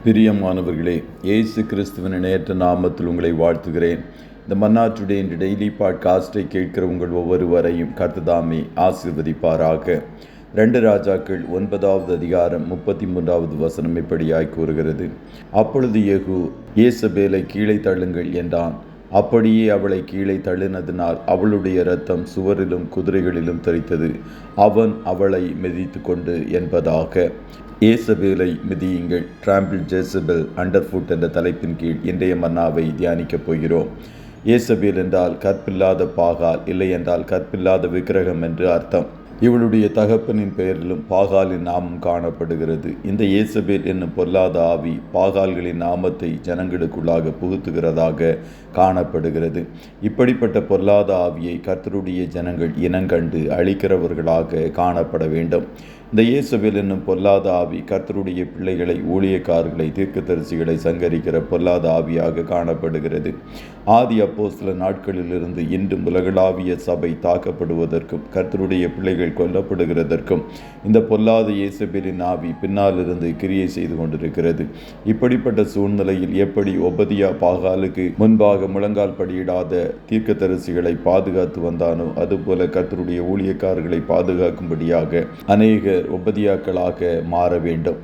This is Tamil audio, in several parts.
பிரியமானவர்களே, இயேசு கிறிஸ்துவின் இணையற்ற நாமத்தில் உங்களை வாழ்த்துகிறேன். இந்த மன்னா டுடே என்ற டெய்லி பாட்காஸ்டை கேட்கிற உங்கள் ஒவ்வொருவரையும் கர்த்தர் ஆசீர்வதிப்பாராக. 2 ராஜாக்கள் 9வது அதிகாரம் 33வது வசனம் இப்படியாய் கூறுகிறது. அப்பொழுது யெகூ யேசபேலை கீழே தள்ளுங்கள் என்றான். அப்படியே அவளை கீழே தள்ளினதினால் அவளுடைய இரத்தம் சுவரிலும் குதிரைகளிலும் தெரித்தது. அவன் அவளை மிதித்து கொண்டு என்பதாக. யேசபேலை மிதியுங்கள், டிராம்பிள் ஜெசபெல் அண்டர்ஃபுட் என்ற தலைப்பின் கீழ் இன்றைய மன்னாவை தியானிக்கப் போகிறோம். யேசபேல் என்றால் கற்பில்லாத பாகால், இல்லை என்றால் கற்பில்லாத விக்கிரகம் என்று அர்த்தம். இவளுடைய தகப்பனின் பெயரிலும் பாகாலின் நாமம் காணப்படுகிறது. இந்த யேசபேல் என்னும் பொல்லாத ஆவி பாகால்களின் நாமத்தை ஜனங்களுக்குள்ளாக புகுத்துகிறதாக காணப்படுகிறது. இப்படிப்பட்ட பொல்லாத ஆவியை கர்த்தருடைய ஜனங்கள் இனங்கண்டு அழிக்கிறவர்களாக காணப்பட வேண்டும். இந்த யேசபேல் என்னும் பொல்லாத ஆவி கர்த்தருடைய பிள்ளைகளை, ஊழியக்காரர்களை, தீர்க்கதரிசிகளை சங்கரிக்கிற பொல்லாத ஆவியாக காணப்படுகிறது. ஆதி அப்போஸ்தல நாட்களிலிருந்து இன்றும் உலகளாவிய சபை தாக்கப்படுவதற்கும் கர்த்தருடைய பிள்ளைகள் கொல்லப்படுகிறதற்கும் இந்த பொல்லாத யேசபேலின் ஆவி பின்னாலிருந்து கிரியை செய்து கொண்டிருக்கிறது. இப்படிப்பட்ட சூழ்நிலையில் எப்படி ஒபதியா பாகாலுக்கு முன்பாக முழங்கால் படியிடாத தீர்க்கதரிசிகளை பாதுகாத்து வந்தானோ, அதுபோல கர்த்தருடைய ஊழியக்காரர்களை பாதுகாக்கும்படியாக அநேகர் ஒபதியாக்களாக மாற வேண்டும்.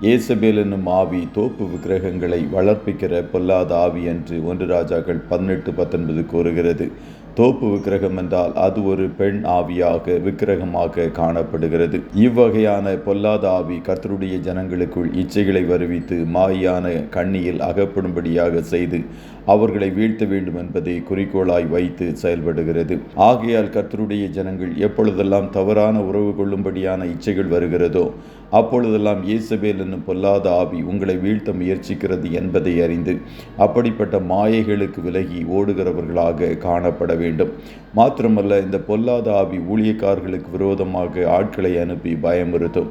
யேசபேல் என்னும் ஆவி தோப்பு விக்கிரகங்களை வளர்ப்பிக்கிற பொல்லாத ஆவி என்று 1 ராஜாக்கள் 18:19 கூறுகிறது. தோப்பு விக்கிரகம் என்றால் அது ஒரு பெண் ஆவியாக, விக்கிரகமாக காணப்படுகிறது. இவ்வகையான பொல்லாத ஆவி கர்த்தருடைய ஜனங்களுக்குள் இச்சைகளை வருவித்து மாயான கண்ணியில் அகப்படும்படியாக செய்து அவர்களை வீழ்த்த வேண்டும் என்பதை குறிக்கோளாய் வைத்து செயல்படுகிறது. ஆகையால் கர்த்தருடைய ஜனங்கள் எப்பொழுதெல்லாம் தவறான உறவு கொள்ளும்படியான இச்சைகள் வருகிறதோ அப்பொழுதெல்லாம் யேசபேல் என்னும் பொல்லாத ஆவி உங்களை வீழ்த்த முயற்சிக்கிறது என்பதை அறிந்து அப்படிப்பட்ட மாயைகளுக்கு விலகி ஓடுகிறவர்களாக காணப்பட வேண்டும். மாத்திரமல்ல, இந்த பொல்லாத ஆவி ஊழியக்காரர்களுக்கு விரோதமாக ஆட்களை அனுப்பி பயமுறுத்தும்.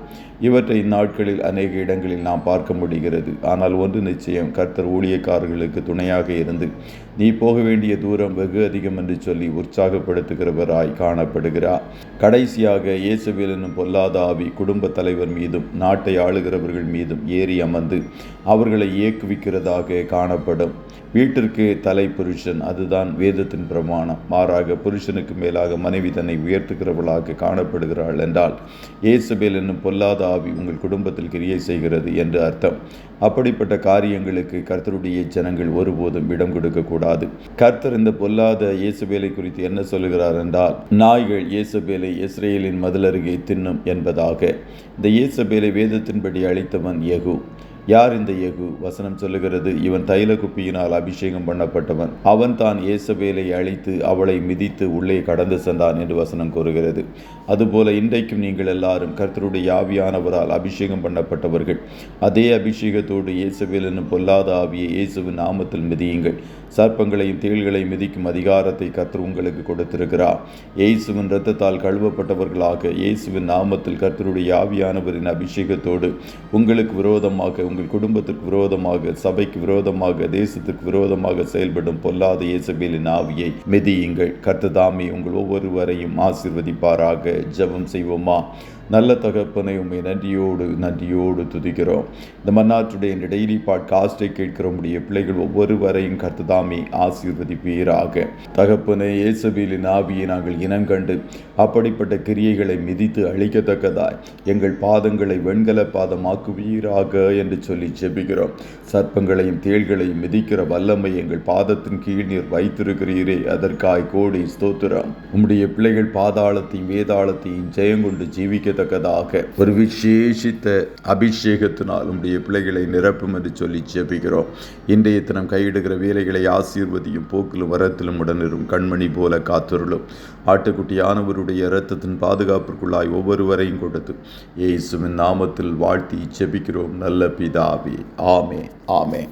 இவற்றை இந்நாட்களில் அநேக இடங்களில் நாம் பார்க்க முடிகிறது. ஆனால் ஒன்று நிச்சயம், கர்த்தர் ஊழியக்காரர்களுக்கு துணையாக இருந்து நீ போக வேண்டிய தூரம் வெகு அதிகம் என்று சொல்லி உற்சாகப்படுத்துகிறவராய் காணப்படுகிறார். கடைசியாக, யேசபேல் என்னும் பொல்லாத ஆவி குடும்ப தலைவர் மீதும் நாட்டை ஆளுகிறவர்கள் மீதும் ஏறி அமர்ந்து அவர்களை இயக்குவிக்கிறதாக காணப்படும். வீட்டிற்கு தலை புருஷன், அதுதான் வேதத்தின் பிரமாணம். மாறாக புருஷனுக்கு மேலாக மனைவி தன்னை உயர்த்துகிறவளாக காணப்படுகிறாள் என்றால் யேசபேல் என்னும் பொல்லாத ஆவி உங்கள் குடும்பத்தில் கிரியை செய்கிறது என்று அர்த்தம். அப்படிப்பட்ட காரியங்களுக்கு கர்த்தருடைய ஜனங்கள் ஒருபோதும் இடம் கொடுக்கக்கூடாது. கர்த்தர் இந்த பொல்லாத யேசபேலை குறித்து என்ன சொல்லுகிறார் என்றால், நாய்கள் யேசபேலை இஸ்ரவேலின் மதிலருகே தின்னும் என்பதாக. இந்த யேசபேலை வேதத்தின்படி அழித்தவன் யெகூ. யார் இந்த யெகூ? வசனம் சொல்லுகிறது, இவன் தைல குப்பியினால் அபிஷேகம் பண்ணப்பட்டவன். அவன் தான் யேசபேலை அழித்து அவளை மிதித்து உள்ளே கடந்து சென்றான் என்று வசனம் கூறுகிறது. அதுபோல இன்றைக்கும் நீங்கள் எல்லாரும் கர்த்தருடைய ஆவியானவரால் அபிஷேகம் பண்ணப்பட்டவர்கள். அதே அபிஷேகத்தோடு யேசபேல் என்னும் பொல்லாத ஆவியை இயேசுவின் நாமத்தில் மிதியுங்கள். சர்ப்பங்களையும் தேள்களையும் மிதிக்கும் அதிகாரத்தை கர்த்தர் உங்களுக்கு கொடுத்திருக்கிறார். இயேசுவின் இரத்தத்தால் கழுவப்பட்டவர்களாக இயேசுவின் நாமத்தில் கர்த்தருடைய ஆவியானவரின் அபிஷேகத்தோடு உங்களுக்கு விரோதமாக, உங்கள் குடும்பத்திற்கு விரோதமாக, சபைக்கு விரோதமாக, தேசத்திற்கு விரோதமாக செயல்படும் பொல்லாத யேசபேலின் ஆவியை மிதியுங்கள். கர்த்தர் தாமே உங்கள் ஒவ்வொருவரையும் ஆசீர்வதிப்பாராக. ஜெபம் செய்வோமா? நல்ல தகப்பனை, உம்மை நன்றியோடு துதிக்கிறோம். இந்த மன்னா டுடே என்ற டெய்லி பாட்காஸ்டை கேட்கிற உம்முடைய பிள்ளைகள் ஒவ்வொருவரையும் கர்த்தர் தாமே ஆசீர்வதிப்பீராக. தகப்பனை, யேசபேலின் ஆவியை நாங்கள் இனங்கண்டு அப்படிப்பட்ட கிரியைகளை மிதித்து அழிக்கத்தக்கதாய் எங்கள் பாதங்களை வெண்கல பாதமாக்குவீராக என்று சொல்லி ஜெபிக்கிறோம். சர்ப்பங்களையும் தேள்களையும் மிதிக்கிற வல்லமை எங்கள் பாதத்தின் கீழ் நீர் வைத்திருக்கிறீரே, அதற்காய் கோடி ஸ்தோத்திரம். உம்முடைய பிள்ளைகள் பாதாளத்தையும் வேதாளத்தையும் ஜெயங்கொண்டு ஜீவிக்கத்தக்கதாக ஒரு விசேஷித்த அபிஷேகத்தினால் உம்முடைய பிள்ளைகளை நிரப்பும் என்று சொல்லி ஜெபிக்கிறோம். இன்றைய தினம் கையிடுகிற வேலைகளை ஆசீர்வதியும். போக்கிலும் வரத்திலும் உடனிரும். கண்மணி போல காத்தருளும். ஆட்டுக்குட்டியானவருடைய இரத்தத்தின் பாதுகாப்பிற்குள்ளாய் ஒவ்வொருவரையும் கொடுத்து இயேசுவின் நாமத்தில் வாழ்த்தி ஜெபிக்கிறோம் நல்ல பிதாவே. ஆமென்.